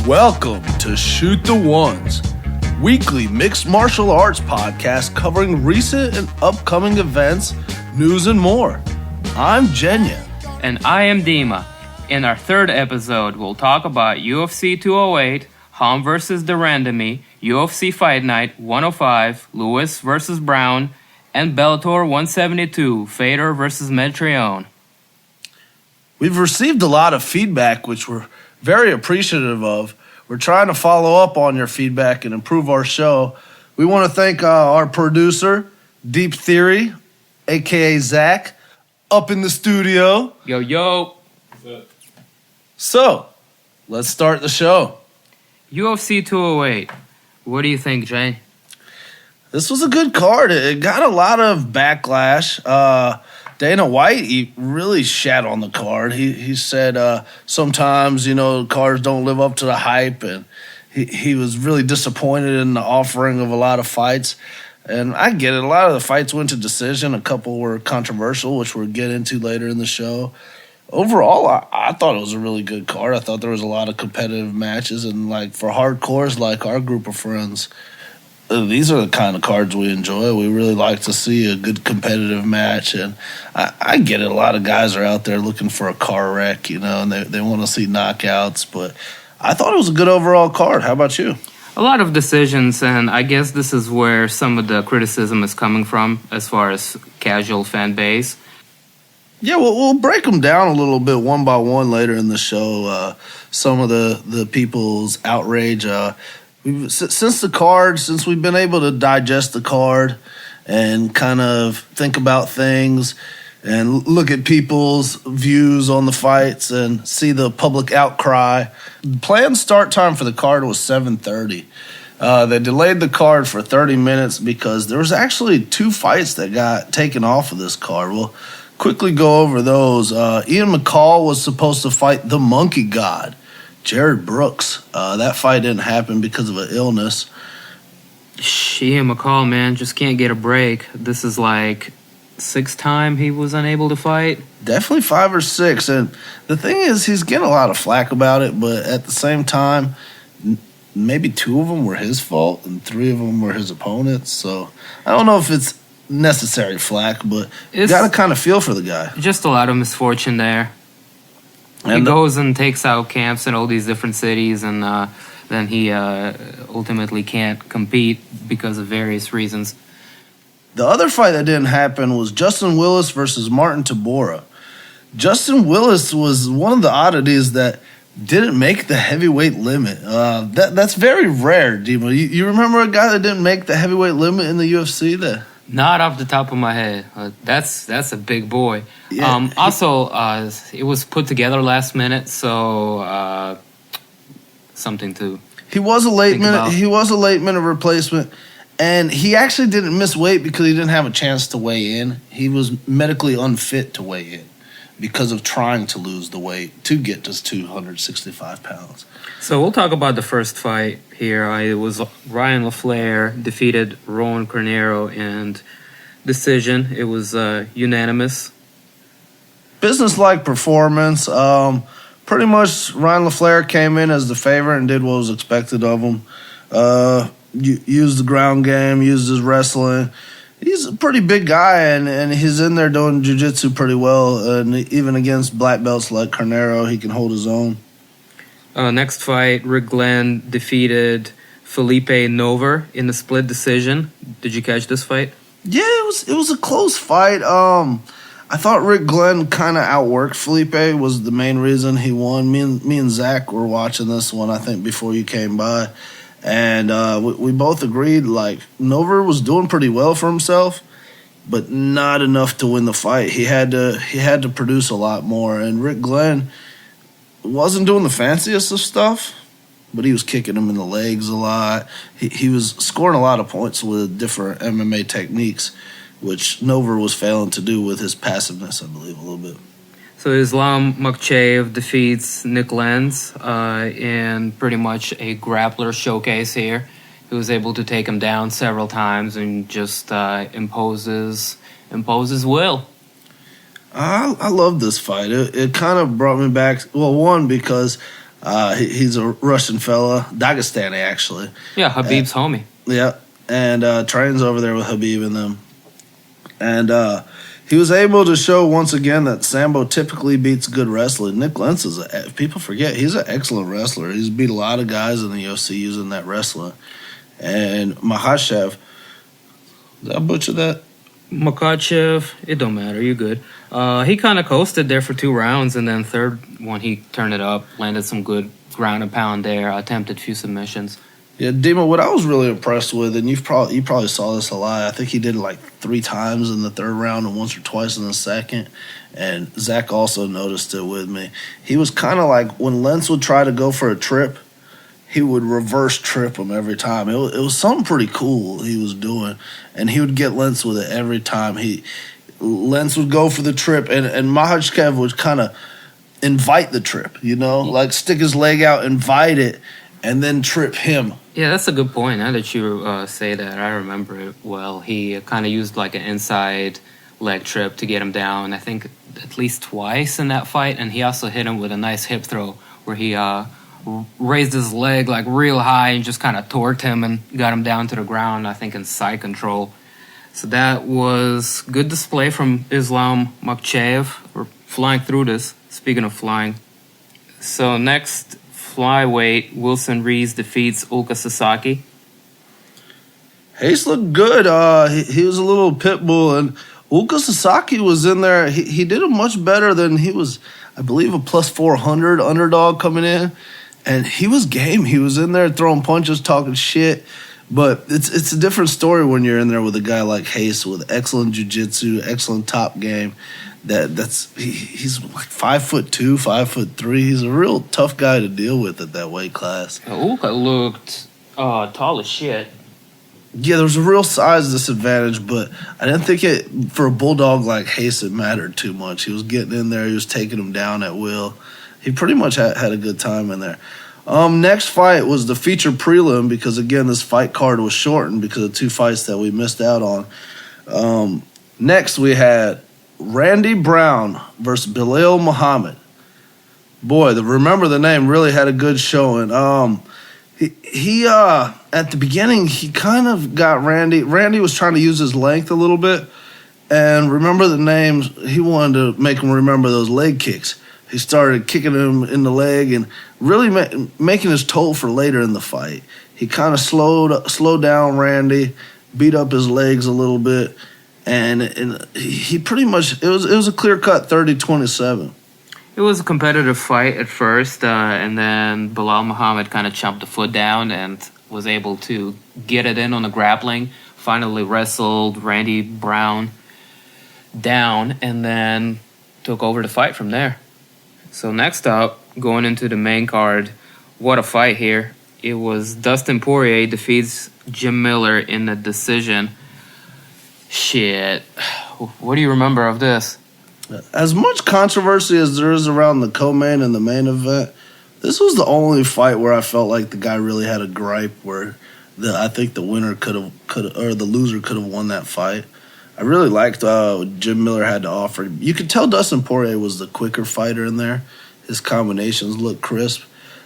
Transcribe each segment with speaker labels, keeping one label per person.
Speaker 1: Welcome to Shoot the Ones, weekly mixed martial arts podcast covering recent and upcoming events, news, and more. I'm Genya.
Speaker 2: And I am Dema. In our third episode, we'll talk about UFC 208, Holm versus the Randamie, UFC Fight Night 105, Lewis versus Browne, and Bellator 172, Fedor versus Mitrione.
Speaker 1: We've received a lot of feedback, which we're very appreciative of. We're trying to follow up on your feedback and improve our show. We want to thank our producer, Ep.3, a.k.a. Zach, up in the studio.
Speaker 2: Yo.
Speaker 1: So, let's start the show.
Speaker 2: UFC 208. What do you think, Jay?
Speaker 1: This was a good card. It got a lot of backlash. Dana White, he really shat on the card. He said sometimes, cards don't live up to the hype, and he was really disappointed in the offering of a lot of fights. And I get it. A lot of the fights went to decision. A couple were controversial, which we'll get into later in the show. Overall, I thought it was a really good card. I thought there was a lot of competitive matches, and for hardcores like our group of friends, these are the kind of cards we enjoy. We really like to see a good competitive match, and I get it. A lot of guys are out there looking for a car wreck, and they want to see knockouts, but I thought it was a good overall card. How about you?
Speaker 2: A lot of decisions, and I guess this is where some of the criticism is coming from as far as casual fan base.
Speaker 1: Yeah, we'll break them down a little bit one by one later in the show. Some of the people's outrage. Since we've been able to digest the card and kind of think about things and look at people's views on the fights and see the public outcry. The planned start time for the card was 7:30. They delayed the card for 30 minutes because there was actually two fights that got taken off of this card. We'll quickly go over those. Ian McCall was supposed to fight the Monkey God, Jared Brooks. That fight didn't happen because of an illness.
Speaker 2: Ian McCall, man, just can't get a break. This is sixth time he was unable to fight.
Speaker 1: Definitely 5 or 6. And the thing is, he's getting a lot of flack about it, but at the same time, maybe 2 of them were his fault and 3 of them were his opponents. So I don't know if it's necessary flack, but you got to kind of feel for the guy.
Speaker 2: Just a lot of misfortune there. He goes and takes out camps in all these different cities, and then he ultimately can't compete because of various reasons.
Speaker 1: The other fight that didn't happen was Justin Willis versus Martin Tybura. Justin Willis was one of the oddities that didn't make the heavyweight limit. That's very rare, Dema. You remember a guy that didn't make the heavyweight limit in the UFC?
Speaker 2: Not off the top of my head. That's a big boy.
Speaker 1: Yeah.
Speaker 2: Also, it was put together last minute, so something to.
Speaker 1: He was a late minute.
Speaker 2: About.
Speaker 1: He was a late minute replacement, and he actually didn't miss weight because he didn't have a chance to weigh in. He was medically unfit to weigh in because of trying to lose the weight to get to 265 pounds.
Speaker 2: So we'll talk about the first fight here. It was Ryan LaFleur defeated Rowan Cornero in decision. It was unanimous.
Speaker 1: Business-like performance. Pretty much Ryan LaFleur came in as the favorite and did what was expected of him. Used the ground game, used his wrestling. He's a pretty big guy, and he's in there doing jiu-jitsu pretty well. And even against black belts like Cornero, he can hold his own.
Speaker 2: Next fight, Rick Glenn defeated Felipe Nover in a split decision. Did you catch this fight?
Speaker 1: Yeah, it was a close fight. I thought Rick Glenn kind of outworked Felipe, was the main reason he won. Me and Zach were watching this one, I think, before you came by. And we both agreed, Nover was doing pretty well for himself, but not enough to win the fight. He had to produce a lot more. And Rick Glenn wasn't doing the fanciest of stuff, but he was kicking him in the legs a lot. He was scoring a lot of points with different MMA techniques, which Nover was failing to do with his passiveness, I believe, a little bit.
Speaker 2: So Islam Makhachev defeats Nick Lenz in pretty much a grappler showcase here. He was able to take him down several times and just imposes will.
Speaker 1: I love this fight. It kind of brought me back. Well, one, because He's a Russian fella, Dagestani actually.
Speaker 2: Yeah, Habib's homie.
Speaker 1: Yeah, and trains over there with Habib and them. And he was able to show once again that Sambo typically beats good wrestling. Nick Lentz people forget, he's an excellent wrestler. He's beat a lot of guys in the UFC using that wrestling. And Makhachev, did I butcher that?
Speaker 2: Makhachev, it don't matter. You're good. He kind of coasted there for 2 rounds, and then third one he turned it up, landed some good ground and pound there, attempted a few submissions.
Speaker 1: Yeah, Dema, what I was really impressed with, and you probably saw this a lot, I think he did it like 3 times in the third round and once or twice in the second. And Zach also noticed it with me. He was kind of like when Lentz would try to go for a trip, he would reverse trip him every time. It was something pretty cool he was doing, and he would get Lentz with it every time. Lentz would go for the trip, and Makhachev would kind of invite the trip, like stick his leg out, invite it, and then trip him.
Speaker 2: Yeah, that's a good point. Now that you say that, I remember it well. He kind of used like an inside leg trip to get him down, I think at least twice in that fight, and he also hit him with a nice hip throw where he raised his leg like real high and just kind of torqued him and got him down to the ground, I think in side control. So that was good display from Islam Makhachev. We're flying through this, speaking of flying. So next, flyweight, Wilson Rees defeats Ulka Sasaki.
Speaker 1: Hayes looked good. He was a little pit bull, and Ulka Sasaki was in there. He did it much better than he was, I believe, a plus 400 underdog coming in. And he was game. He was in there throwing punches, talking shit. But it's a different story when you're in there with a guy like Hayes with excellent jiu-jitsu, excellent top game. He's like 5'2", 5'3". He's a real tough guy to deal with at that weight class.
Speaker 2: Ulka looked tall as shit.
Speaker 1: Yeah, there was a real size disadvantage, but I didn't think it for a bulldog like Hayes it mattered too much. He was getting in there. He was taking him down at will. He pretty much had a good time in there. Next fight was the feature prelim because, again, this fight card was shortened because of 2 fights that we missed out on. Next, we had Randy Browne versus Belal Muhammad. Boy, remember the name, really had a good showing. He at the beginning, he kind of got Randy. Randy was trying to use his length a little bit. And remember the names, he wanted to make him remember those leg kicks. He started kicking him in the leg and really making his toll for later in the fight. He kind of slowed down Randy, beat up his legs a little bit, and he pretty much, it was a clear-cut 30-27.
Speaker 2: It was a competitive fight at first, and then Belal Muhammad kind of chomped the foot down and was able to get it in on the grappling, finally wrestled Randy Browne down, and then took over the fight from there. So next up, going into the main card, what a fight here. It was Dustin Poirier defeats Jim Miller in a decision. Shit. What do you remember of this?
Speaker 1: As much controversy as there is around the co-main and the main event, this was the only fight where I felt like the guy really had a gripe where I think the winner could have or the loser could have won that fight. I really liked what Jim Miller had to offer. You could tell Dustin Poirier was the quicker fighter in there. His combinations looked crisp.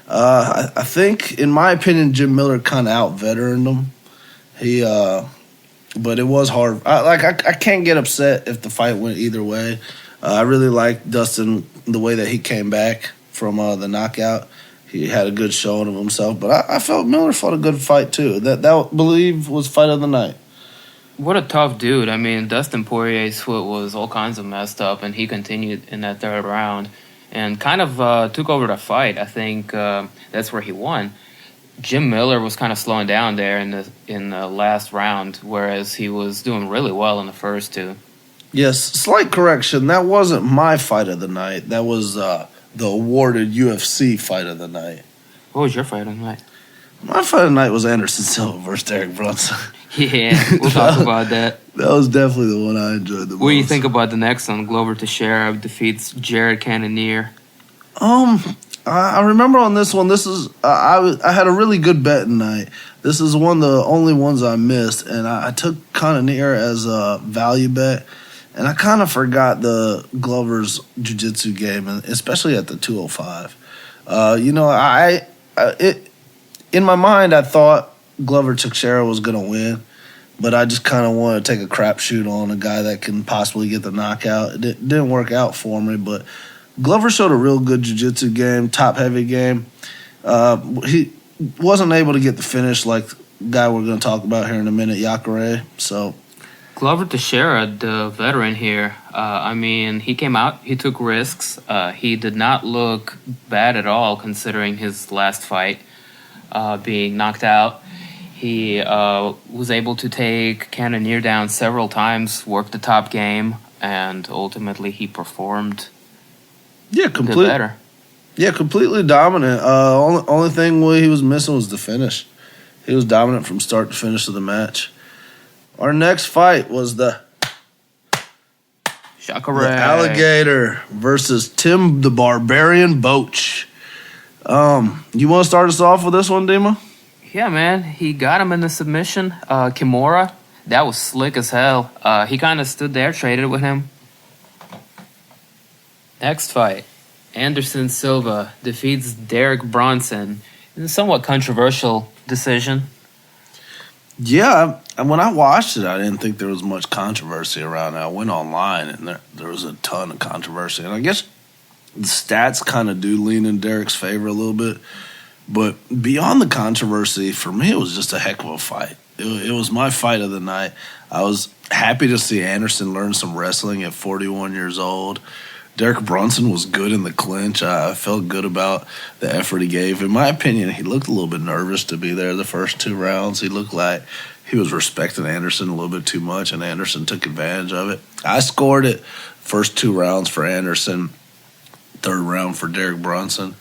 Speaker 1: I think, in my opinion, Jim Miller kind of out-veteraned him. But it was hard. I can't get upset if the fight went either way. I really liked Dustin, the way that he came back from the knockout. He had a good showing of himself. But I felt Miller fought a good fight, too. That I believe was fight of the night.
Speaker 2: What a tough dude. I mean, Dustin Poirier's foot was all kinds of messed up, and he continued in that third round and kind of took over the fight. I think that's where he won. Jim Miller was kind of slowing down there in the last round, whereas he was doing really well in the first 2.
Speaker 1: Yes, slight correction. That wasn't my fight of the night. That was the awarded UFC fight of the night.
Speaker 2: What was your fight of the night?
Speaker 1: My fight of the night was Anderson Silva versus Derek Brunson.
Speaker 2: Yeah, we'll talk about that.
Speaker 1: That was definitely the one I enjoyed the most.
Speaker 2: What do you think about the next one? Glover Teixeira defeats Jared Cannonier.
Speaker 1: I remember on this one, I had a really good bet tonight. This is one of the only ones I missed, and I took Cannonier as a value bet, and I kind of forgot the Glover's jiu-jitsu game, and especially at the 205. In my mind, I thought Glover Teixeira was going to win, but I just kind of want to take a crapshoot on a guy that can possibly get the knockout. It didn't work out for me, but Glover showed a real good jiu-jitsu game, top-heavy game. He wasn't able to get the finish like the guy we're going to talk about here in a minute, Jacare. So
Speaker 2: Glover Teixeira, the veteran here, he came out, he took risks. He did not look bad at all considering his last fight being knocked out. He was able to take Cannonier down several times, work the top game, and ultimately he performed better.
Speaker 1: Yeah, completely dominant. Only thing he was missing was the finish. He was dominant from start to finish of the match. Our next fight was the Alligator versus Tim the Barbarian Boach. You want to start us off with this one, Dema?
Speaker 2: Yeah, man. He got him in the submission. Kimura, that was slick as hell. He kind of stood there, traded with him. Next fight. Anderson Silva defeats Derek Bronson in a somewhat controversial decision.
Speaker 1: Yeah, when I watched it, I didn't think there was much controversy around it. I went online, and there was a ton of controversy. And I guess the stats kind of do lean in Derek's favor a little bit. But beyond the controversy, for me, it was just a heck of a fight. It was my fight of the night. I was happy to see Anderson learn some wrestling at 41 years old. Derek Brunson was good in the clinch. I felt good about the effort he gave. In my opinion, he looked a little bit nervous to be there the first 2 rounds. He looked like he was respecting Anderson a little bit too much, and Anderson took advantage of it. I scored it first 2 rounds for Anderson, 3rd round for Derek Brunson.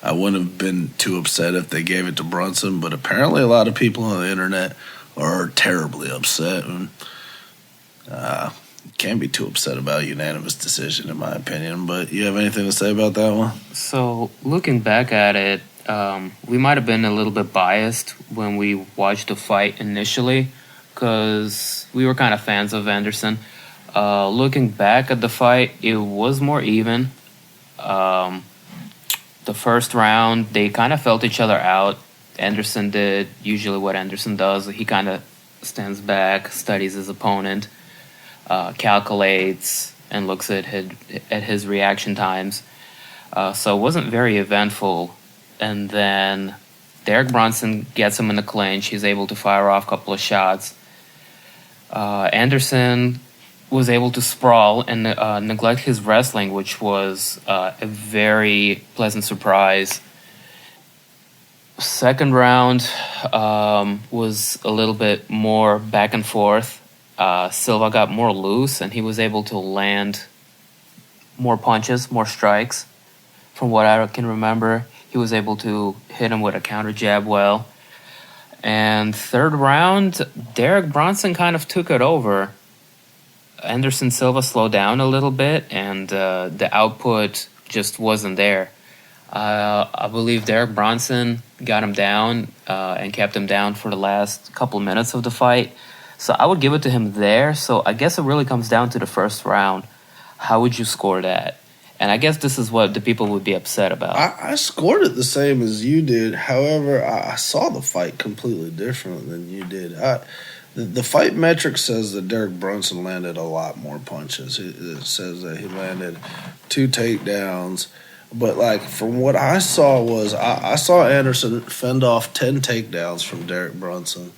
Speaker 1: I wouldn't have been too upset if they gave it to Brunson, but apparently a lot of people on the internet are terribly upset. And can't be too upset about a unanimous decision, in my opinion. But you have anything to say about that one?
Speaker 2: So, looking back at it, we might have been a little bit biased when we watched the fight initially because we were kind of fans of Anderson. Looking back at the fight, it was more even. The first round, they kind of felt each other out. Anderson did usually what Anderson does. He kind of stands back, studies his opponent, calculates, and looks at his reaction times. So it wasn't very eventful. And then Derek Brunson gets him in the clinch. He's able to fire off a couple of shots. Anderson was able to sprawl and neglect his wrestling, which was a very pleasant surprise. Second round was a little bit more back and forth. Silva got more loose, and he was able to land more punches, more strikes. From what I can remember, he was able to hit him with a counter jab well. And third round, Derek Bronson kind of took it over. Anderson Silva slowed down a little bit, and the output just wasn't there. I believe Derek Bronson got him down and kept him down for the last couple minutes of the fight. So I would give it to him there. So I guess it really comes down to the first round. How would you score that? And I guess this is what the people would be upset about.
Speaker 1: I scored it the same as you did. However, I saw the fight completely different than you did. The fight metric says that Derek Brunson landed a lot more punches. It says that he landed 2 takedowns. But, from what I saw was I saw Anderson fend off 10 takedowns from Derek Brunson.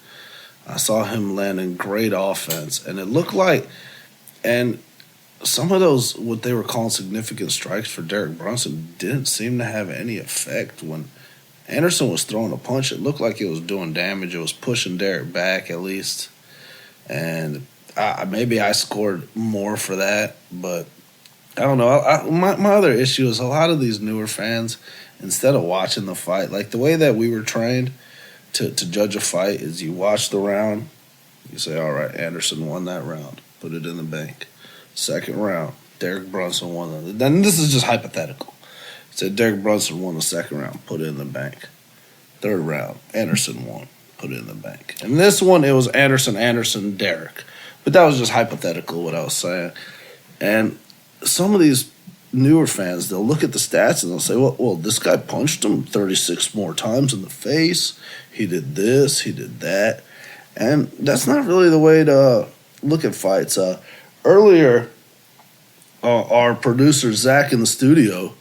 Speaker 1: I saw him landing great offense. And it looked like – and some of those, what they were calling significant strikes for Derek Brunson, didn't seem to have any effect. When Anderson was throwing a punch, it looked like it was doing damage. It was pushing Derek back at least. And maybe I scored more for that, but I don't know. My other issue is a lot of these newer fans, instead of watching the fight, like the way that we were trained to judge a fight is you watch the round, you say, all right, Anderson won that round, put it in the bank. Second round, Derek Brunson won it. Then this is just hypothetical. It said Derek Brunson won the second round, put it in the bank. Third round, Anderson won, put it in the bank. And this one, it was Anderson, Derek. But that was just hypothetical, what I was saying. And some of these newer fans, they'll look at the stats and they'll say, well, this guy punched him 36 more times in the face. He did this, he did that. And that's not really the way to look at fights. Earlier, our producer, Zach, in the studio,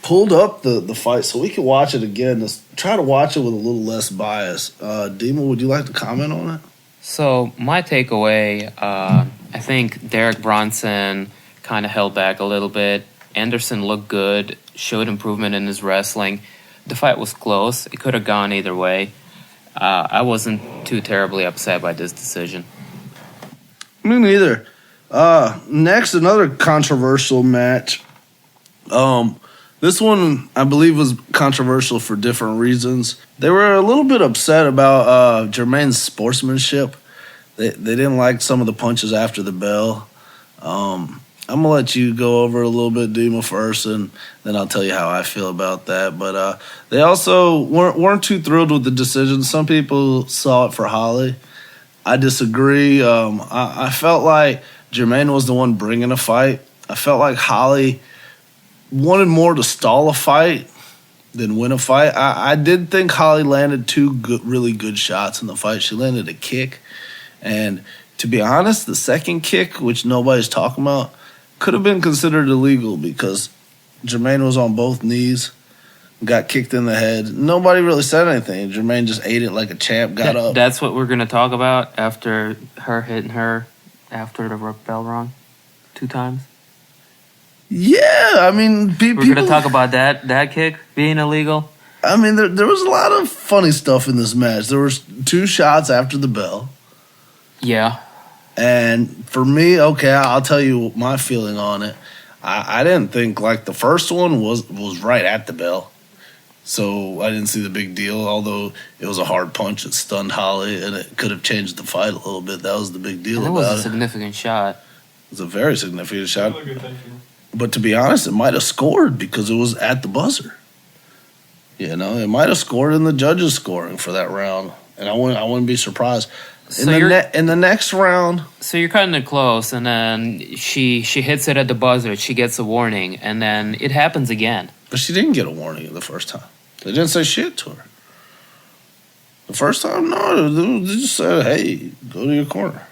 Speaker 1: pulled up the fight so we could watch it again. Let's try to watch it with a little less bias. Dema, would you like to comment on it?
Speaker 2: So my takeaway, I think Derek Bronson kind of held back a little bit. Anderson looked good, showed improvement in his wrestling. The fight was close. It could have gone either way. I wasn't too terribly upset by this decision.
Speaker 1: Me neither. Next, another controversial match. This one, I believe, was controversial for different reasons. They were a little bit upset about Jermaine's sportsmanship. They didn't like some of the punches after the bell. I'm going to let you go over a little bit, Dema, first, and then I'll tell you how I feel about that. But they also weren't too thrilled with the decision. Some people saw it for Holly. I disagree. I felt like Jermaine was the one bringing a fight. I felt like Holly wanted more to stall a fight than win a fight. I did think Holly landed two really good shots in the fight. She landed a kick. And to be honest, the second kick, which nobody's talking about, could have been considered illegal because Jermaine was on both knees, got kicked in the head. Nobody really said anything. Jermaine just ate it like a champ, got up.
Speaker 2: That's what we're going to talk about after her hitting her after the bell rung 2 times?
Speaker 1: Yeah, I mean,
Speaker 2: we're going to talk about that kick being illegal?
Speaker 1: I mean, there was a lot of funny stuff in this match. There was 2 shots after the bell.
Speaker 2: Yeah.
Speaker 1: And for me, okay, I'll tell you my feeling on it. I didn't think, like, the first one was right at the bell. So I didn't see the big deal, although it was a hard punch. It stunned Holly, and it could have changed the fight a little bit. That was the big deal about it.
Speaker 2: It was a significant shot.
Speaker 1: It was a very significant shot. But to be honest, it might have scored because it was at the buzzer. You know, it might have scored in the judges' scoring for that round. And I wouldn't be surprised. In the next round.
Speaker 2: So you're cutting it close, and then she hits it at the buzzer. She gets a warning, and then it happens again.
Speaker 1: But she didn't get a warning the first time. They didn't say shit to her. The first time, no. They just said, hey, go to your corner.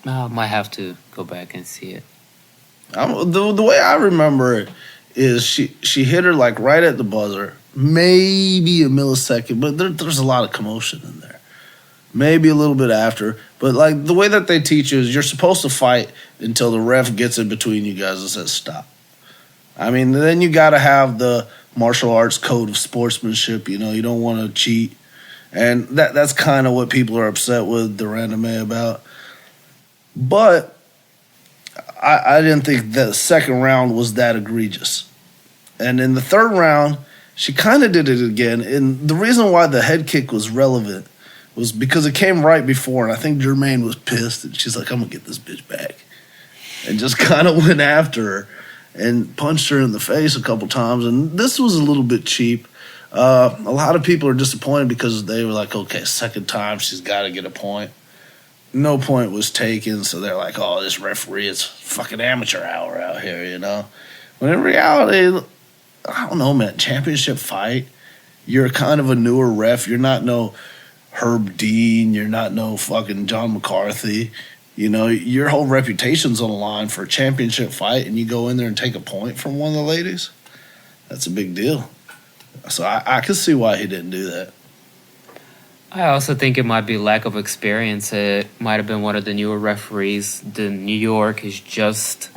Speaker 2: I might have to go back and see it.
Speaker 1: The way I remember it is she hit her like right at the buzzer, maybe a millisecond, but there's a lot of commotion in there. Maybe a little bit after, but like the way that they teach you is you're supposed to fight until the ref gets in between you guys and says stop. I mean, then you got to have the martial arts code of sportsmanship. You know, you don't want to cheat, and that's kind of what people are upset with the Randamie about. But I didn't think the second round was that egregious. And in the third round, she kind of did it again. And the reason why the head kick was relevant was because it came right before. And I think Jermaine was pissed. And she's like, I'm going to get this bitch back. And just kind of went after her and punched her in the face a couple times. And this was a little bit cheap. A lot of people are disappointed because they were like, okay, second time, she's got to get a point. No point was taken, so they're like, oh, this referee is fucking amateur hour out here, you know? When in reality, I don't know, man, championship fight, you're kind of a newer ref. You're not no Herb Dean. You're not no fucking John McCarthy. You know, your whole reputation's on the line for a championship fight, and you go in there and take a point from one of the ladies? That's a big deal. So I can see why he didn't do that.
Speaker 2: I also think it might be lack of experience. It might have been one of the newer referees. The New York has just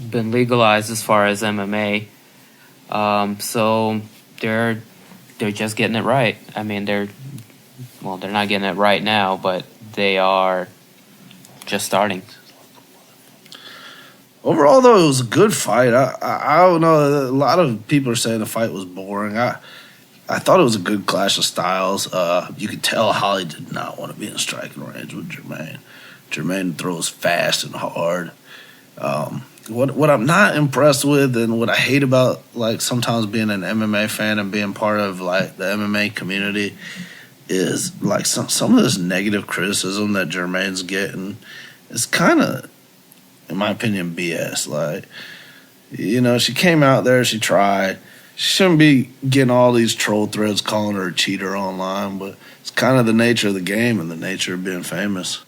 Speaker 2: been legalized as far as MMA, so they're just getting it right. I mean, they're not getting it right now, but they are just starting. Overall, though, it was a good fight. I don't know. A lot of people are saying the fight was boring. I thought it was a good clash of styles. You could tell Holly did not want to be in striking range with Jermaine. Jermaine throws fast and hard. What I'm not impressed with and what I hate about, like, sometimes being an MMA fan and being part of, like, the MMA community is, like, some of this negative criticism that Jermaine's getting is kind of, in my opinion, BS. Like,
Speaker 1: She came out there, she tried. She shouldn't be getting all these troll threads calling her a cheater online, but it's kind of the nature of the game and the nature of being famous.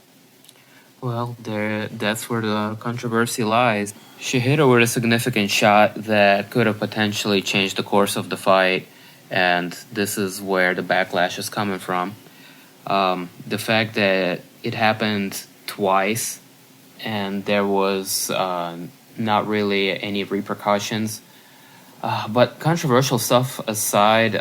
Speaker 2: Well, that's where the controversy lies. She hit her with a significant shot that could have potentially changed the course of the fight, and this is where the backlash is coming from. The fact that it happened twice and there was not really any repercussions. But controversial stuff aside,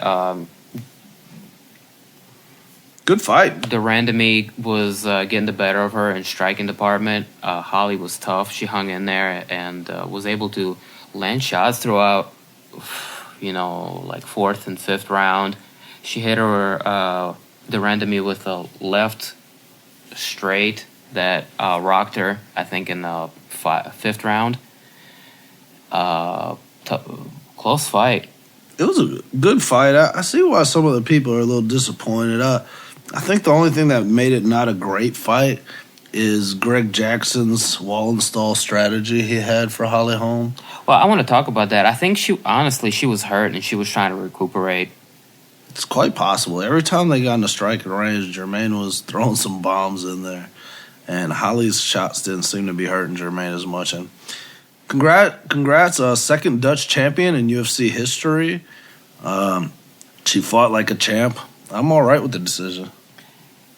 Speaker 1: good fight.
Speaker 2: the Randamie was getting the better of her in striking department. Holly was tough. She hung in there and was able to land shots throughout, like fourth and fifth round. She hit her, the Randamie with a left straight that rocked her, I think, in the fifth round. Close fight.
Speaker 1: It was a good fight. I see why some of the people are a little disappointed. I think the only thing that made it not a great fight is Greg Jackson's wall install strategy he had for Holly Holm.
Speaker 2: Well, I want to talk about that. I think she was hurt and she was trying to recuperate.
Speaker 1: It's quite possible. Every time they got in the striking range, Jermaine was throwing some bombs in there. And Holly's shots didn't seem to be hurting Jermaine as much. And congrats, second Dutch champion in UFC history. She fought like a champ. I'm all right with the decision.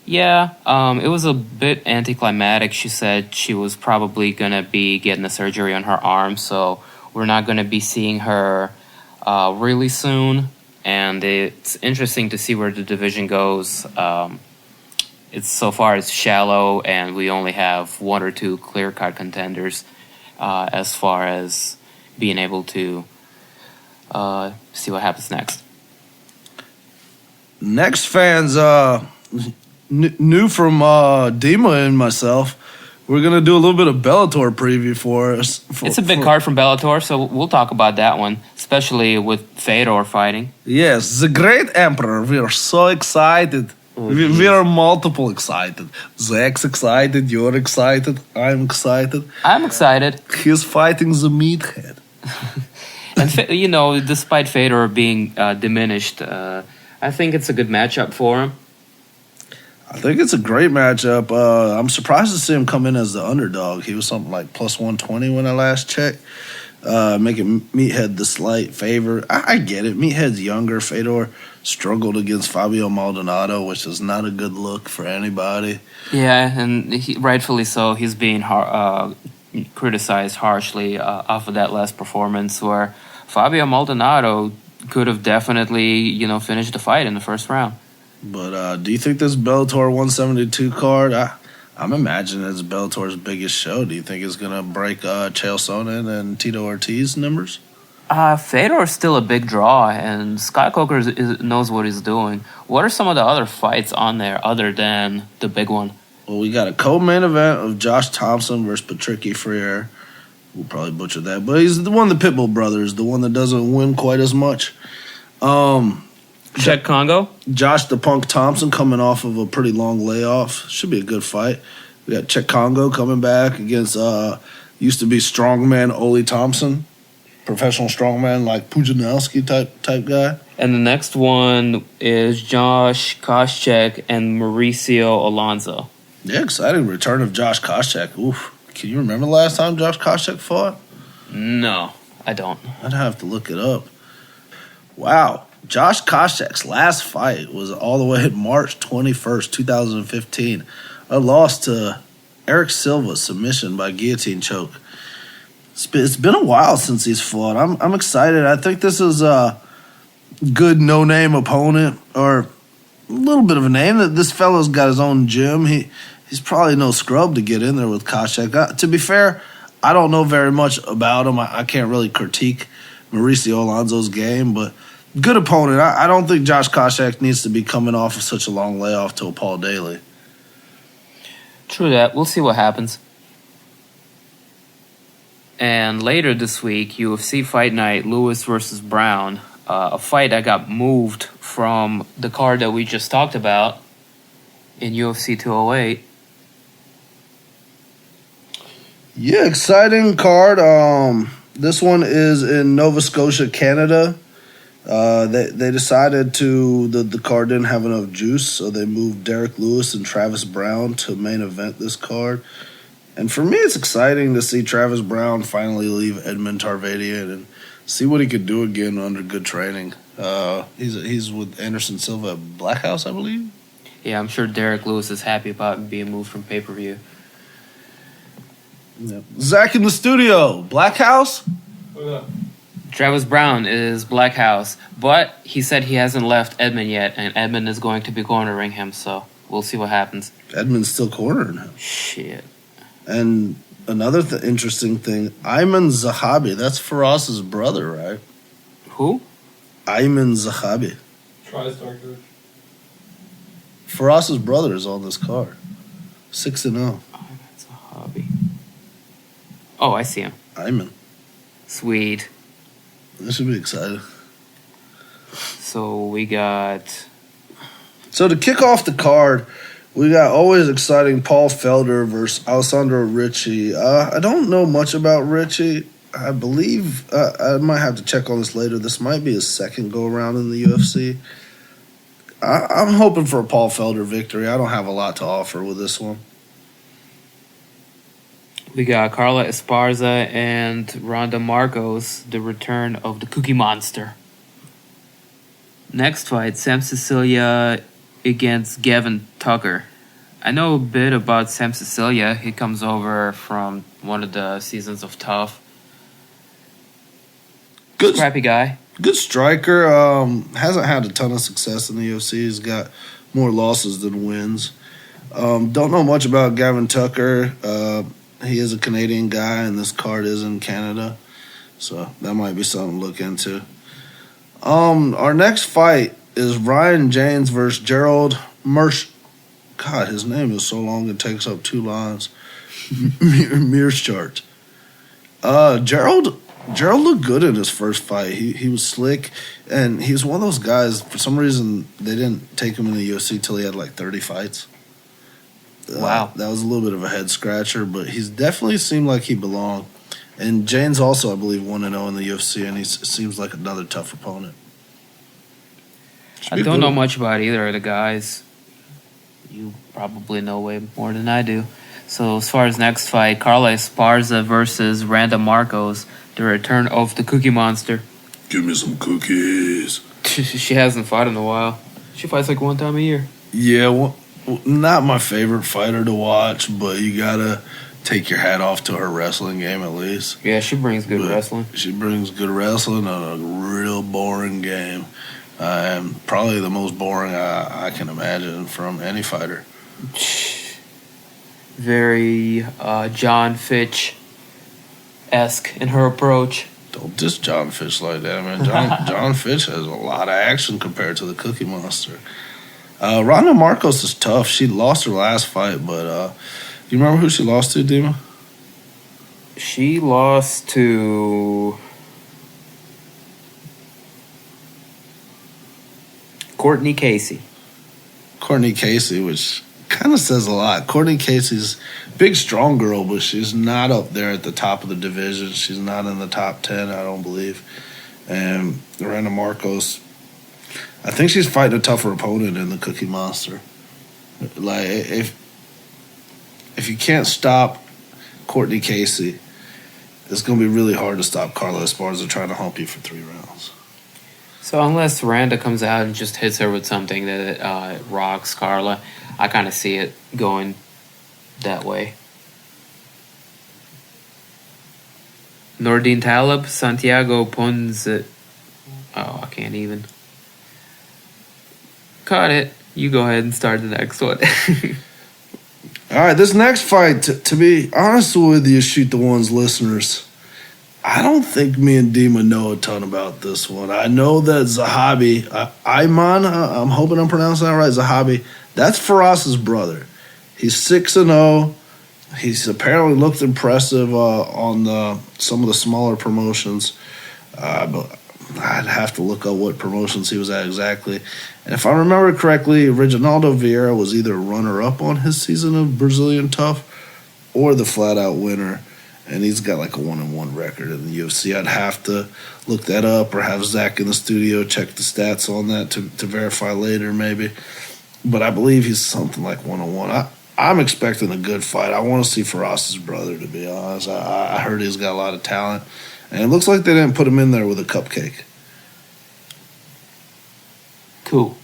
Speaker 2: Yeah, it was a bit anticlimactic. She said she was probably going to be getting the surgery on her arm, so we're not going to be seeing her really soon. And it's interesting to see where the division goes. It's shallow, and we only have one or two clear-cut contenders as far as being able to see what happens next.
Speaker 1: Next, fans, new from Dema and myself, we're going to do a little bit of Bellator preview for us.
Speaker 2: It's a big card from Bellator, so we'll talk about that one, especially with Fedor fighting.
Speaker 1: Yes, the great emperor. We are so excited. We are multiple excited. Zach's excited. You're excited. I'm excited.
Speaker 2: I'm excited.
Speaker 1: He's fighting the meathead.
Speaker 2: And, despite Fedor being diminished, I think it's a good matchup for him.
Speaker 1: I think it's a great matchup. I'm surprised to see him come in as the underdog. He was something like plus 120 when I last checked, making Meathead the slight favorite. I get it. Meathead's younger. Fedor struggled against Fabio Maldonado, which is not a good look for anybody.
Speaker 2: Yeah, and rightfully so. He's being criticized harshly off of that last performance where Fabio Maldonado could have definitely, finished the fight in the first round.
Speaker 1: But do you think this Bellator 172 card, I'm imagining it's Bellator's biggest show. Do you think it's going to break Chael Sonnen and Tito Ortiz numbers?
Speaker 2: Fedor is still a big draw, and Scott Coker knows what he's doing. What are some of the other fights on there other than the big one?
Speaker 1: Well, we got a co-main event of Josh Thompson versus Patricky Freire. We'll probably butcher that, but he's the one of the Pitbull brothers, the one that doesn't win quite as much.
Speaker 2: Czech Congo?
Speaker 1: Josh the Punk Thompson coming off of a pretty long layoff. Should be a good fight. We got Czech Congo coming back against used to be strongman Ole Thompson, professional strongman like Pujanowski type guy.
Speaker 2: And the next one is Josh Koscheck and Mauricio Alonso.
Speaker 1: Yeah, exciting return of Josh Koscheck. Oof. Can you remember the last time Josh Koscheck fought?
Speaker 2: No, I don't.
Speaker 1: I'd have to look it up. Wow. Josh Koscheck's last fight was all the way at March 21st, 2015. A loss to Eric Silva's submission by guillotine choke. It's been a while since he's fought. I'm excited. I think this is a good no-name opponent, or a little bit of a name. That this fellow's got his own gym. He's probably no scrub to get in there with Koscheck. To be fair, I don't know very much about him. I can't really critique Mauricio Alonso's game, but good opponent. I don't think Josh Koscheck needs to be coming off of such a long layoff to a Paul Daly.
Speaker 2: True that. We'll see what happens. And later this week, UFC Fight Night, Lewis versus Browne. A fight that got moved from the card that we just talked about in UFC 208.
Speaker 1: Yeah, exciting card. This one is in Nova Scotia, Canada. They decided the card didn't have enough juice, so they moved Derek Lewis and Travis Browne to main event this card. And for me, it's exciting to see Travis Browne finally leave Edmond Tarvadian and see what he could do again under good training. He's with Anderson Silva at Black House, I believe.
Speaker 2: Yeah, I'm sure Derek Lewis is happy about being moved from pay-per-view.
Speaker 1: Yeah. Zach in the studio, Black House.
Speaker 2: Travis Browne is Black House, but he said he hasn't left Edmond yet, and Edmond is going to be cornering him, so we'll see what happens.
Speaker 1: Edmond's still cornering him.
Speaker 2: Shit.
Speaker 1: And another interesting thing, Ayman Zahabi, that's Faraz's brother, right?
Speaker 2: Who?
Speaker 1: Ayman Zahabi.
Speaker 3: TriStar coach.
Speaker 1: Faraz's brother is on this card. 6-0.
Speaker 2: Oh, that's a hobby. Oh, I see him.
Speaker 1: Ayman.
Speaker 2: Sweet.
Speaker 1: This should be exciting.
Speaker 2: So we got...
Speaker 1: So to kick off the card, we got always exciting Paul Felder versus Alessandro Ricci. I don't know much about Ricci. I believe I might have to check on this later. This might be his second go-around in the UFC. I'm hoping for a Paul Felder victory. I don't have a lot to offer with this one.
Speaker 2: We got Carla Esparza and Rhonda Marcos, the return of the Cookie Monster. Next fight, Sam Cecilia against Gavin Tucker. I know a bit about Sam Cecilia. He comes over from one of the seasons of Tough.
Speaker 1: Good,
Speaker 2: scrappy guy.
Speaker 1: Good striker. Hasn't had a ton of success in the UFC. He's got more losses than wins. Don't know much about Gavin Tucker. He is a Canadian guy, and this card is in Canada. So that might be something to look into. Our next fight is Ryan James versus Gerald Mersh. God, his name is so long it takes up 2 lines. Mearschart. Gerald looked good in his first fight. He was slick, and he was one of those guys, for some reason, they didn't take him in the UFC till he had like 30 fights.
Speaker 2: Wow.
Speaker 1: That was a little bit of a head-scratcher, but he's definitely seemed like he belonged. And James also, I believe, 1-0 in the UFC, and he seems like another tough opponent.
Speaker 2: I don't know much about either of the guys. You probably know way more than I do. So as far as next fight, Carla Esparza versus Randa Marcos, the return of the Cookie Monster.
Speaker 1: Give me some cookies.
Speaker 2: She hasn't fought in a while. She fights like 1 time a year.
Speaker 1: Yeah, well, not my favorite fighter to watch, but you gotta take your hat off to her wrestling game at least.
Speaker 2: Yeah, she brings good wrestling.
Speaker 1: She brings good wrestling and a real boring game. Probably the most boring I can imagine from any fighter.
Speaker 2: Very John Fitch-esque in her approach.
Speaker 1: Don't diss John Fitch like that, man. John Fitch has a lot of action compared to the Cookie Monster. Rhonda Marcos is tough. She lost her last fight, but do you remember who she lost to, Dema?
Speaker 2: She lost to Courtney Casey.
Speaker 1: Courtney Casey, which kind of says a lot. Courtney Casey's a big, strong girl, but she's not up there at the top of the division. She's not in the top 10, I don't believe. And Rhonda Marcos, I think she's fighting a tougher opponent in the Cookie Monster. Like, if you can't stop Courtney Casey, it's going to be really hard to stop Carla Esparza trying to hump you for 3 rounds.
Speaker 2: So unless Randa comes out and just hits her with something that rocks Carla, I kind of see it going that way. Nordine Taleb, Santiago Ponce. Oh, I can't even. Cut it. You go ahead and start the next one.
Speaker 1: All right, this next fight, to be honest with you, Shoot the Ones listeners, I don't think me and Dema know a ton about this one. I know that Zahabi, Ayman, I'm hoping I'm pronouncing that right, Zahabi, that's Faraz's brother. He's 6-0. He's apparently looked impressive on some of the smaller promotions. But I'd have to look up what promotions he was at exactly. And if I remember correctly, Reginaldo Vieira was either runner-up on his season of Brazilian Tough or the flat-out winner. and he's got like a 1-1 record in the UFC. I'd have to look that up or have Zach in the studio check the stats on that to verify later maybe. But I believe he's something like 1-1. I'm expecting a good fight. I want to see Faraz's brother, to be honest. I heard he's got a lot of talent, and it looks like they didn't put him in there with a cupcake.
Speaker 2: Cool.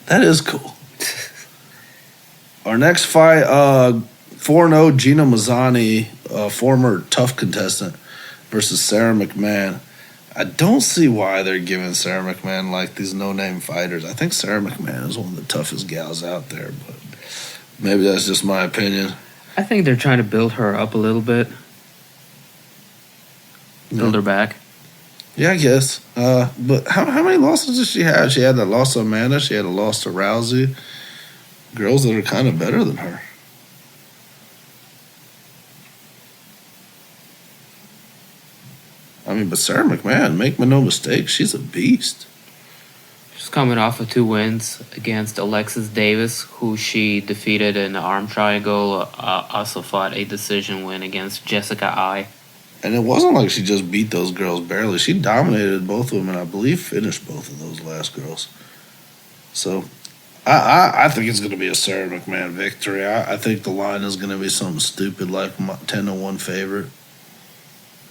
Speaker 1: That is cool. Our next fight, 4-0 Gina Mazzani, former tough contestant, versus Sarah McMahon. I don't see why they're giving Sarah McMahon like these no-name fighters. I think Sarah McMahon is one of the toughest gals out there, but maybe that's just my opinion.
Speaker 2: I think they're trying to build her up a little bit. Build her back.
Speaker 1: Yeah, I guess. But how many losses does she have? She had that loss to Amanda. She had a loss to Rousey. Girls that are kind of better than her. I mean, but Sarah McMahon, make me no mistake, she's a beast.
Speaker 2: She's coming off of 2 wins against Alexis Davis, who she defeated in the arm triangle. Also fought a decision win against Jessica Ai.
Speaker 1: And it wasn't like she just beat those girls barely. She dominated both of them, and I believe finished both of those last girls. So I think it's going to be a Sarah McMahon victory. I think the line is going to be something stupid like 10-1 favorite.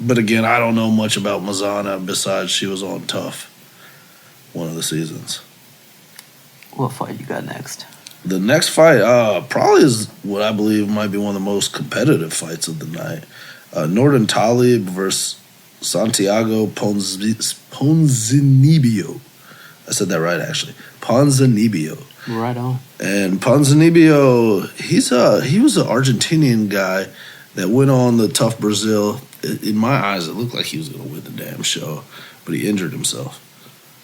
Speaker 1: But again, I don't know much about Mazzana besides she was on Tough one of the seasons.
Speaker 2: What fight you got next?
Speaker 1: The next fight probably is what I believe might be one of the most competitive fights of the night. Nordin Talib versus Santiago Ponzinibbio. I said that right, actually. Ponzinibbio.
Speaker 2: Right on.
Speaker 1: And Ponzinibbio, he was an Argentinian guy that went on the Tough Brazil. In my eyes, it looked like he was going to win the damn show, but he injured himself.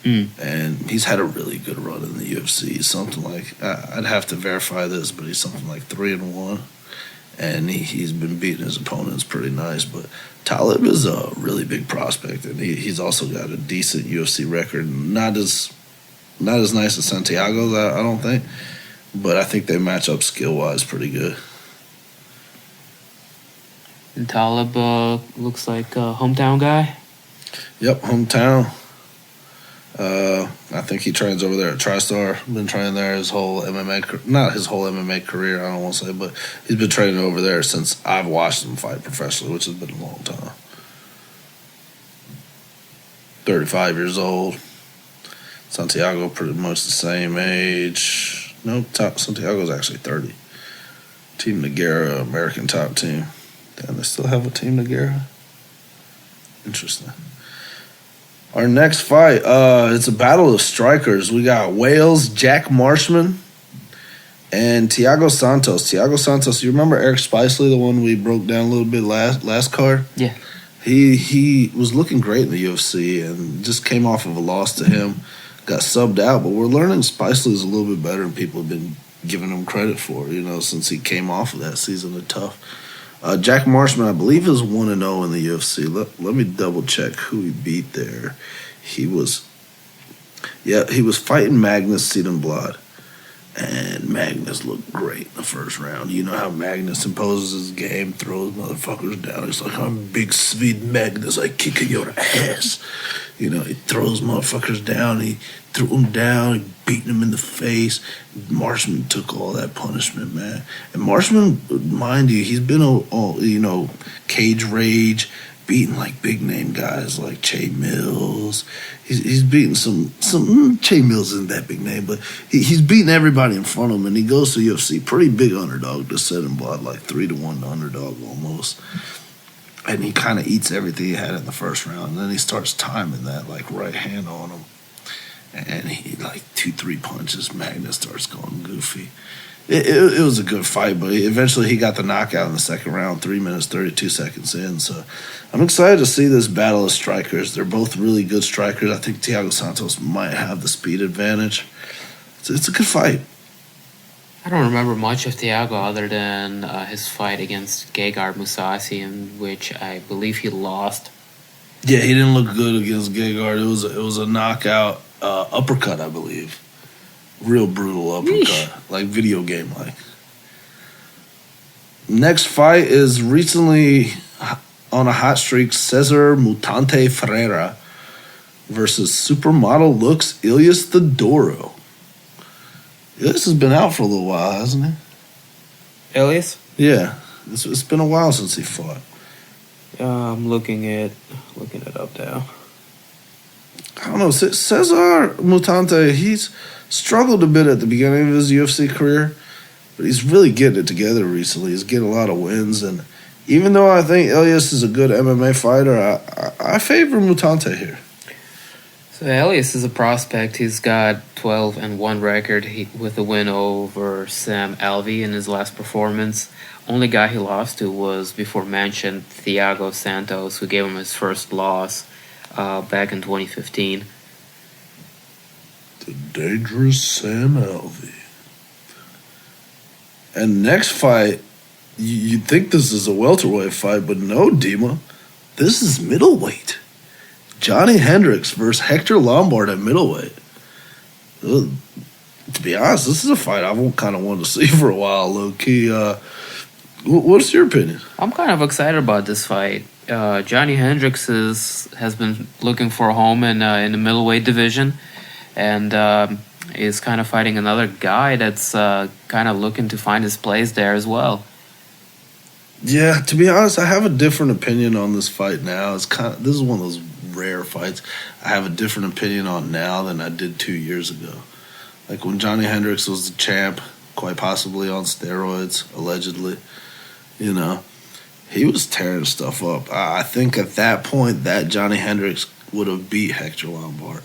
Speaker 1: And he's had a really good run in the UFC. Something like, I'd have to verify this, but he's something like 3-1. And he's been beating his opponents pretty nice. But Talib is a really big prospect, and he's also got a decent UFC record. Not as nice as Santiago's, I don't think. But I think they match up skill-wise pretty good.
Speaker 2: And Talib looks like a hometown guy.
Speaker 1: Yep, hometown. I think he trains over there at TriStar. Been training there his whole not his whole MMA career, I don't want to say, but he's been training over there since I've watched him fight professionally, which has been a long time. 35 years old. Santiago pretty much the same age. No, Santiago's actually 30. Team Nogueira, American top team. Damn, they still have a Team Nogueira? Interesting. Our next fight, it's a battle of strikers. We got Wales, Jack Marshman, and Thiago Santos. Thiago Santos, you remember Eric Spicely, the one we broke down a little bit last card?
Speaker 2: Yeah.
Speaker 1: He was looking great in the UFC and just came off of a loss to him. Got subbed out, but we're learning Spicely is a little bit better than people have been giving him credit for, since he came off of that season of Tough. Jack Marshman, I believe, is 1-0 in the UFC. Let me double check who he beat there. He was fighting Magnus Siedenblad, and Magnus looked great in the first round. You know how Magnus imposes his game, throws motherfuckers down. He's like, I'm big sweet Magnus, I kick your ass. He throws motherfuckers down. He threw them down. He beat them in the face. Marshman took all that punishment, man. And Marshman, mind you, he's been all Cage Rage, beating like big name guys like Che Mills. He's beating some Che Mills isn't that big name, but he's beating everybody in front of him. And he goes to UFC, pretty big underdog to Siedenblad, like 3-1 underdog almost. And he kind of eats everything he had in the first round. And then he starts timing that, like, right hand on him. And he, like, 2-3 punches. Magnus starts going goofy. It was a good fight, but eventually he got the knockout in the second round, 3 minutes, 32 seconds in. So I'm excited to see this battle of strikers. They're both really good strikers. I think Thiago Santos might have the speed advantage. It's a good fight.
Speaker 2: I don't remember much of Thiago other than his fight against Gegard Mousasi, in which I believe he lost.
Speaker 1: Yeah, he didn't look good against Gegard. It was a knockout uppercut, I believe. Real brutal uppercut, Yeesh. Like video game like. Next fight is recently on a hot streak, Cesar Mutante Ferreira versus supermodel looks Ilias Theodorou. Ilias has been out for a little while, hasn't he?
Speaker 2: Elias?
Speaker 1: Yeah, it's been a while since he fought.
Speaker 2: I'm looking it up now.
Speaker 1: I don't know. Cesar Mutante, he's struggled a bit at the beginning of his UFC career, but he's really getting it together recently. He's getting a lot of wins, and even though I think Ilias is a good MMA fighter, I favor Mutante here.
Speaker 2: So Elias is a prospect. He's got 12-1 record with a win over Sam Alvey in his last performance. Only guy he lost to was before mentioned Thiago Santos, who gave him his first loss back in 2015.
Speaker 1: The dangerous Sam Alvey. And next fight, you'd think this is a welterweight fight, but no, Dema. This is middleweight. Johnny Hendricks versus Hector Lombard at middleweight. To be honest, this is a fight I kind of wanted to see for a while, low-key. What's your opinion?
Speaker 2: I'm kind of excited about this fight. Johnny Hendricks has been looking for a home in the middleweight division, and is kind of fighting another guy that's kind of looking to find his place there as well.
Speaker 1: Yeah, to be honest, I have a different opinion on this fight now. This is one of those rare fights I have a different opinion on now than I did 2 years ago. Like when Johnny Hendricks was the champ, quite possibly on steroids, allegedly, he was tearing stuff up. I think at that point that Johnny Hendricks would have beat Hector Lombard.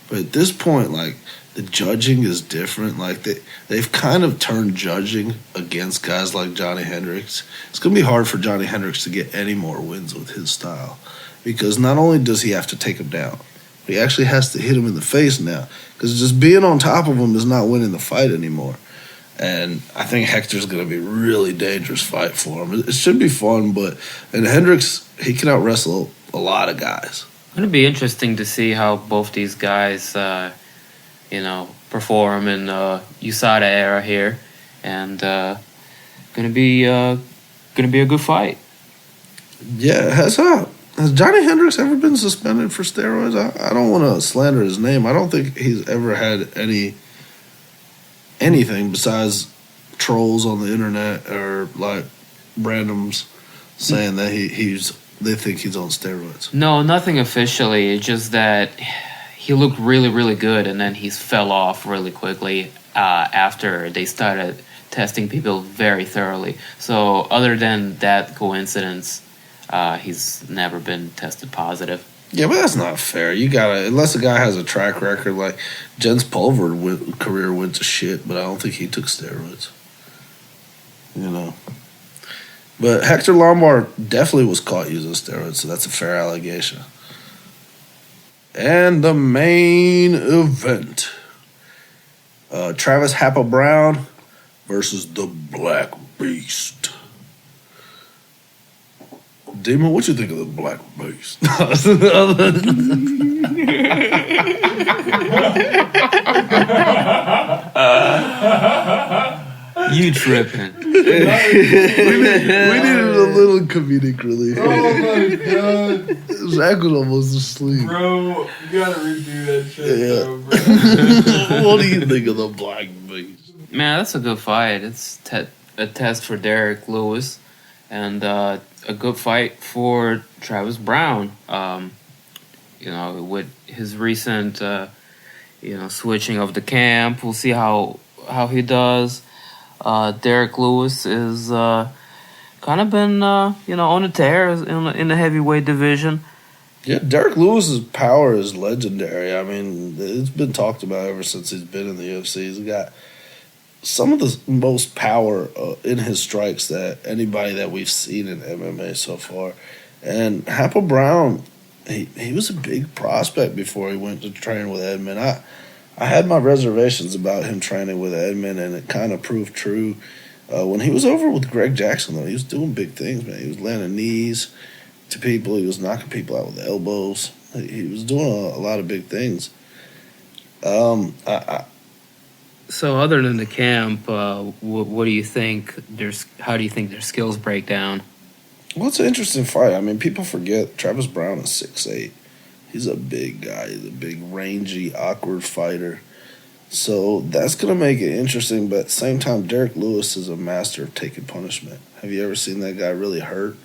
Speaker 1: But at this point, like, the judging is different. Like, they've kind of turned judging against guys like Johnny Hendricks. It's going to be hard for Johnny Hendricks to get any more wins with his style. Because not only does he have to take him down, he actually has to hit him in the face now. Because just being on top of him is not winning the fight anymore. And I think Hector's going to be a really dangerous fight for him. It should be fun, and Hendricks, he can out-wrestle a lot of guys.
Speaker 2: It's going to be interesting to see how both these guys, perform in USADA era here, and going to be a good fight.
Speaker 1: Yeah, has Johnny Hendricks ever been suspended for steroids? I don't want to slander his name. I don't think he's ever had anything besides trolls on the internet or like randoms saying that they think he's on steroids.
Speaker 2: No, nothing officially. It's just that he looked really, really good, and then he fell off really quickly after they started testing people very thoroughly. So other than that coincidence, he's never been tested positive.
Speaker 1: Yeah, but that's not fair. You gotta, unless a guy has a track record like Jens Pulver career went to shit, but I don't think he took steroids. But Hector Lombard definitely was caught using steroids, so that's a fair allegation. And the main event. Travis Happa Browne versus the Black Beast. Dema, what you think of the Black Beast?
Speaker 2: You tripping.
Speaker 1: we needed a little comedic relief.
Speaker 3: Oh my god.
Speaker 1: Zach was almost asleep.
Speaker 3: Bro, you gotta redo that shit,
Speaker 1: Yeah.
Speaker 3: bro.
Speaker 1: What do you think of the Black Beast?
Speaker 2: Man, that's a good fight. It's a test for Derek Lewis, and a good fight for Travis Browne. With his recent, switching of the camp, we'll see how he does. Derek Lewis is kind of been, on a tear in the heavyweight division.
Speaker 1: Yeah, Derek Lewis's power is legendary. I mean, it's been talked about ever since he's been in the UFC. He's got some of the most power in his strikes that anybody that we've seen in MMA so far. And Happa Browne, he was a big prospect before he went to train with Edmond. I had my reservations about him training with Edmond, and it kind of proved true. When he was over with Greg Jackson, though, he was doing big things, man. He was landing knees to people. He was knocking people out with elbows. He was doing a lot of big things.
Speaker 2: So other than the camp, what do you think? How do you think their skills break down?
Speaker 1: Well, it's an interesting fight. I mean, people forget Travis Browne is 6'8". He's a big guy. He's a big, rangy, awkward fighter. So that's going to make it interesting. But at the same time, Derek Lewis is a master of taking punishment. Have you ever seen that guy really hurt?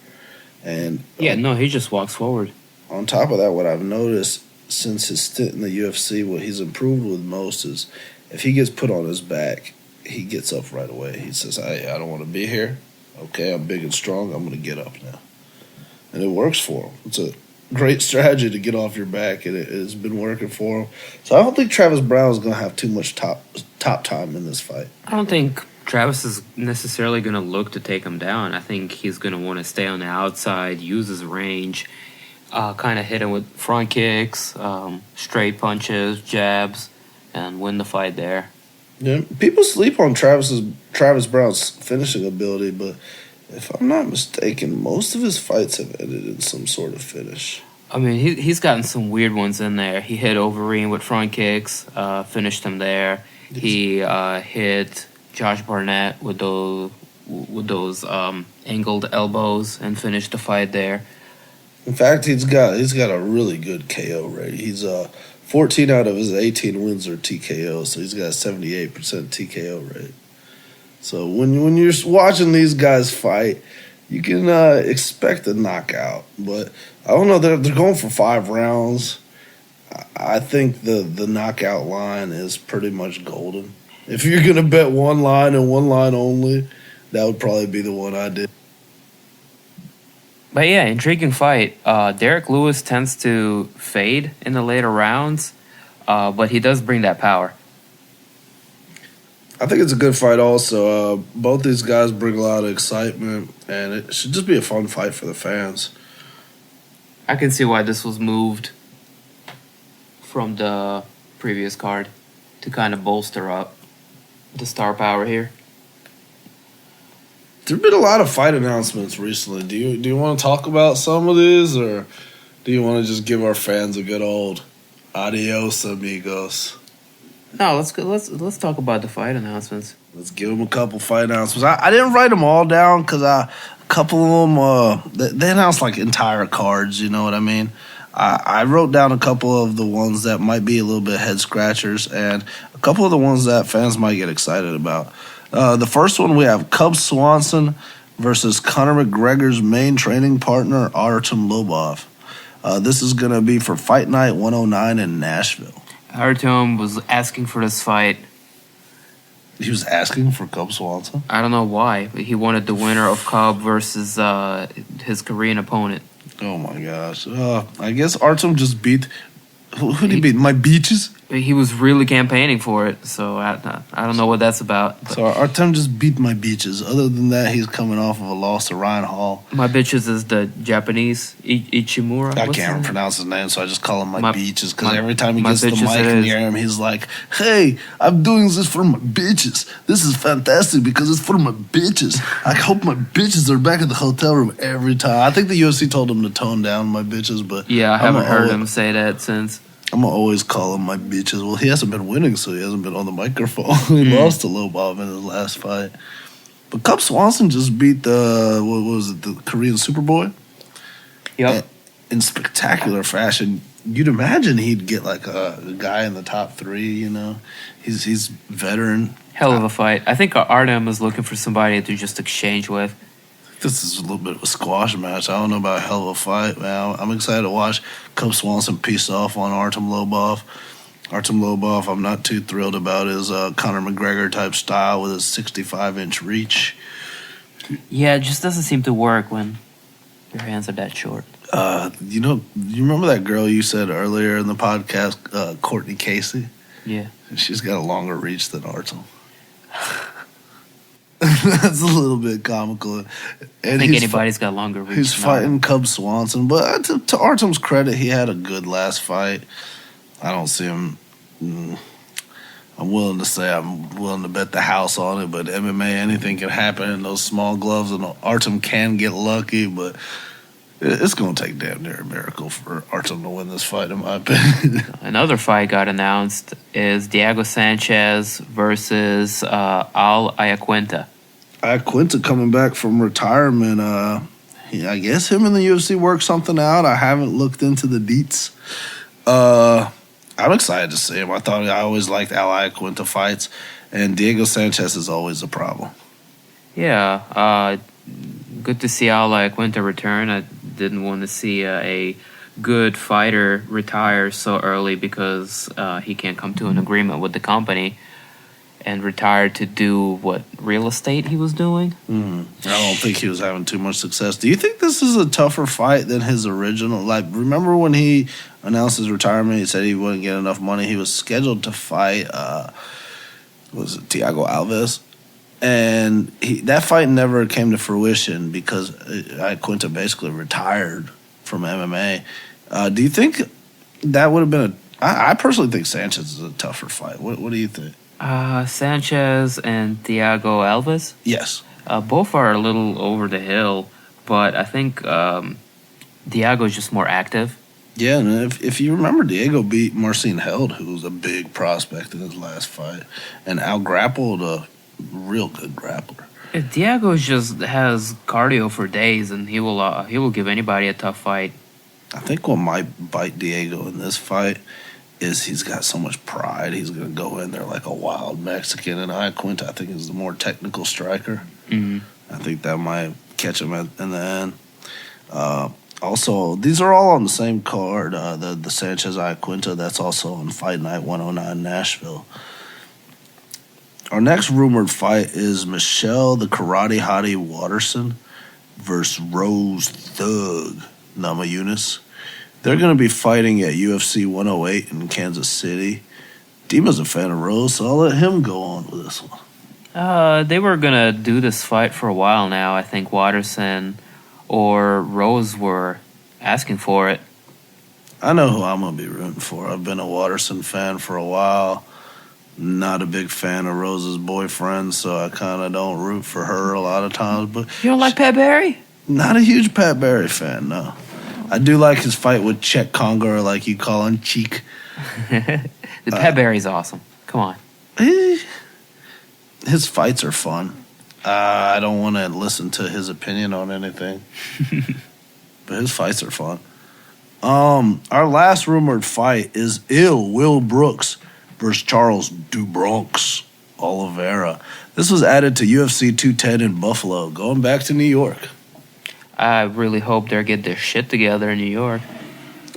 Speaker 1: And
Speaker 2: Yeah, no, he just walks forward.
Speaker 1: on top of that, what I've noticed since his stint in the UFC, what he's improved with most is if he gets put on his back, he gets up right away. He says, hey, I don't want to be here. Okay, I'm big and strong. I'm going to get up now. And it works for him. It's a great strategy to get off your back, and it has been working for him. So I don't think Travis Browne is going to have too much top time in this fight.
Speaker 2: I don't think Travis is necessarily going to look to take him down. I think he's going to want to stay on the outside, use his range, kind of hit him with front kicks, straight punches, jabs, and win the fight there.
Speaker 1: Yeah, people sleep on Travis Browne's finishing ability, but if I'm not mistaken, most of his fights have ended in some sort of finish.
Speaker 2: I mean, he's gotten some weird ones in there. He hit Overeem with front kicks, finished him there. He hit Josh Barnett with those angled elbows and finished the fight there.
Speaker 1: In fact, he's got a really good KO rate. He's 14 out of his 18 wins are TKO, so he's got a 78% TKO rate. So when you're watching these guys fight, you can expect a knockout. But I don't know, they're going for 5 rounds. I think the knockout line is pretty much golden. If you're going to bet one line and one line only, that would probably be the one I did.
Speaker 2: But yeah, intriguing fight. Derek Lewis tends to fade in the later rounds, but he does bring that power.
Speaker 1: I think it's a good fight also. Both these guys bring a lot of excitement, and it should just be a fun fight for the fans.
Speaker 2: I can see why this was moved from the previous card to kind of bolster up the star power here.
Speaker 1: There have been a lot of fight announcements recently. Do you want to talk about some of these, or do you want to just give our fans a good old adios, amigos?
Speaker 2: No, let's talk about the fight announcements.
Speaker 1: Let's give them a couple fight announcements. I didn't write them all down because a couple of them they announced like entire cards. You know what I mean? I wrote down a couple of the ones that might be a little bit head scratchers, and a couple of the ones that fans might get excited about. The first one, we have Cub Swanson versus Conor McGregor's main training partner, Artem Lobov. This is going to be for Fight Night 109 in Nashville.
Speaker 2: Artem was asking for this fight.
Speaker 1: He was asking for Cub Swanson?
Speaker 2: I don't know why, but he wanted the winner of Cub versus his Korean opponent.
Speaker 1: Oh, my gosh. I guess Artem just beat... Who did he beat? My Beaches?
Speaker 2: He was really campaigning for it, so I don't know what that's about.
Speaker 1: So Artem just beat My Beaches. Other than that, he's coming off of a loss to Ryan Hall.
Speaker 2: My Bitches is the Japanese Ichimura.
Speaker 1: I can't pronounce his name, so I just call him My Beaches, because every time he gets the mic near him, he's like, hey, I'm doing this for my bitches. This is fantastic because it's for my bitches. I hope my bitches are back at the hotel room every time. I think the UFC told him to tone down My Bitches, but...
Speaker 2: Yeah, I haven't heard him say that since...
Speaker 1: I'm going to always call him My Beaches. Well, he hasn't been winning, so he hasn't been on the microphone. He lost to Lobov in his last fight. But Cub Swanson just beat the Korean Superboy?
Speaker 2: Yep.
Speaker 1: In spectacular fashion. You'd imagine he'd get like a guy in the top 3, you know? He's veteran.
Speaker 2: Hell of a fight. I think Artem is looking for somebody to just exchange with.
Speaker 1: This is a little bit of a squash match. I don't know about a hell of a fight, man. I'm excited to watch Cub Swanson piece off on Artem Lobov. Artem Lobov, I'm not too thrilled about his Conor McGregor type style with his 65-inch reach.
Speaker 2: Yeah, it just doesn't seem to work when your hands are that short.
Speaker 1: You remember that girl you said earlier in the podcast, Courtney Casey?
Speaker 2: Yeah.
Speaker 1: She's got a longer reach than Artem. That's a little bit comical. And
Speaker 2: I think anybody's got longer reach.
Speaker 1: He's fighting Cub Swanson, but to Artem's credit, he had a good last fight. I don't see him. I'm willing to bet the house on it, but MMA, anything can happen in those small gloves, and Artem can get lucky, but it's going to take damn near a miracle for Artem to win this fight, in my opinion.
Speaker 2: Another fight got announced is Diego Sanchez versus Al Iaquinta.
Speaker 1: Iaquinta coming back from retirement. I guess him and the UFC work something out. I haven't looked into the deets. I'm excited to see him. I always liked Al Iaquinta fights, and Diego Sanchez is always a problem.
Speaker 2: Yeah, good to see Al Iaquinta return. I didn't want to see a good fighter retire so early because he can't come to an agreement with the company and retire to do what real estate he was doing.
Speaker 1: I don't think he was having too much success. Do you think this is a tougher fight than his original? Like, remember when he announced his retirement? He said he wouldn't get enough money. He was scheduled to fight, Thiago Alves? And that fight never came to fruition because Iaquinta basically retired from MMA. Do you think that would have been I personally think Sanchez is a tougher fight. What do you think?
Speaker 2: Sanchez and Thiago Alves?
Speaker 1: Yes.
Speaker 2: Both are a little over the hill, but I think Thiago is just more active.
Speaker 1: Yeah, and if you remember, Diego beat Marcin Held, who was a big prospect in his last fight, and out-grappled a real good grappler.
Speaker 2: Thiago just has cardio for days, and he will give anybody a tough fight.
Speaker 1: I think what might bite Diego in this fight is he's got so much pride. He's going to go in there like a wild Mexican, and Iaquinta, I think, is the more technical striker.
Speaker 2: Mm-hmm.
Speaker 1: I think that might catch him in the end. Also, these are all on the same card. The Sanchez Iaquinta, that's also on Fight Night 109 Nashville. Our next rumored fight is Michelle the Karate Hottie Watterson versus Rose Thug Namajunas. They're going to be fighting at UFC 108 in Kansas City. Dema's a fan of Rose, so I'll let him go on with this one.
Speaker 2: They were going to do this fight for a while now. I think Watterson or Rose were asking for it.
Speaker 1: I know who I'm going to be rooting for. I've been a Watterson fan for a while. Not a big fan of Rose's boyfriend, so I kind of don't root for her a lot of times. But
Speaker 2: You don't like Pat Barry?
Speaker 1: Not a huge Pat Barry fan, no. I do like his fight with Czech Congo, or like you call him, Cheek.
Speaker 2: Pat Barry's awesome. Come on.
Speaker 1: His fights are fun. I don't want to listen to his opinion on anything. But his fights are fun. Our last rumored fight is Will Brooks versus Charles DuBronx Oliveira. This was added to UFC 210 in Buffalo, going back to New York.
Speaker 2: I really hope they get their shit together in New York.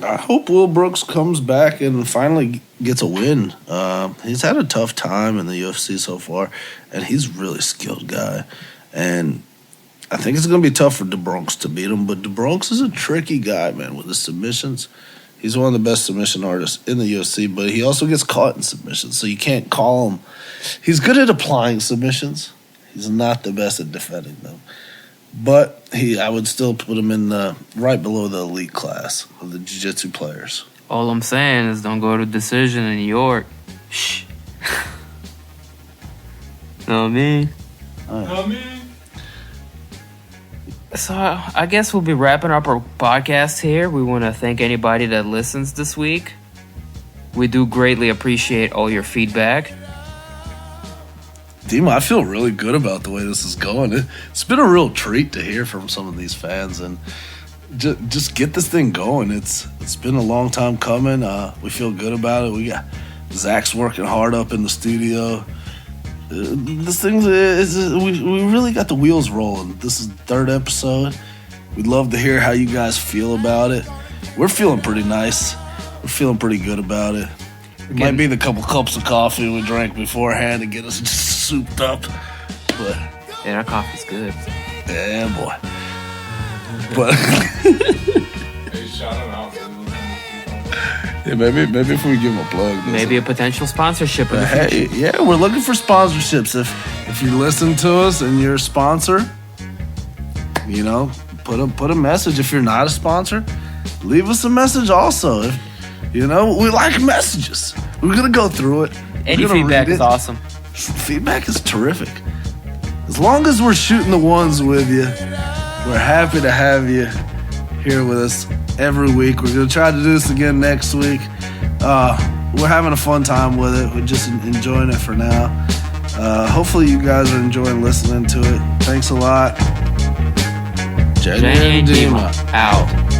Speaker 1: I hope Will Brooks comes back and finally gets a win. He's had a tough time in the UFC so far, and he's a really skilled guy. And I think it's going to be tough for DuBronx to beat him, but DuBronx is a tricky guy, man, with his submissions. He's one of the best submission artists in the UFC, but he also gets caught in submissions, so you can't call him. He's good at applying submissions. He's not the best at defending them. But I would still put him in right below the elite class of the jiu-jitsu players.
Speaker 2: All I'm saying is don't go to decision in New York. Shh. Know what I mean? So I guess we'll be wrapping up our podcast here. We want to thank anybody that listens this week. We do greatly appreciate all your feedback.
Speaker 1: Dema, I feel really good about the way this is going. It's been a real treat to hear from some of these fans and just get this thing going. It's been a long time coming. We feel good about it. We got Zach's working hard up in the studio. This thing we really got the wheels rolling. This is the third episode. We'd love to hear how you guys feel about it. We're feeling pretty nice. We're feeling pretty good about it. It might be the couple cups of coffee we drank beforehand to get us just souped up. But
Speaker 2: Yeah, that coffee's good.
Speaker 1: yeah, boy. But
Speaker 3: Hey, shout him out.
Speaker 1: yeah, maybe if we give him a plug.
Speaker 2: Maybe a potential sponsorship in the future.
Speaker 1: Hey, yeah, we're looking for sponsorships. If you listen to us and you're a sponsor, you know, put a message. If you're not a sponsor, leave us a message also. You know, we like messages. We're gonna go through it.
Speaker 2: Any feedback is awesome.
Speaker 1: Feedback is terrific. As long as we're shooting the ones with you, we're happy to have you here with us every week. We're gonna try to do this again next week. We're having a fun time with it. We're just enjoying it for now. Hopefully you guys are enjoying listening to it. Thanks a lot. Genya and Dema
Speaker 2: out.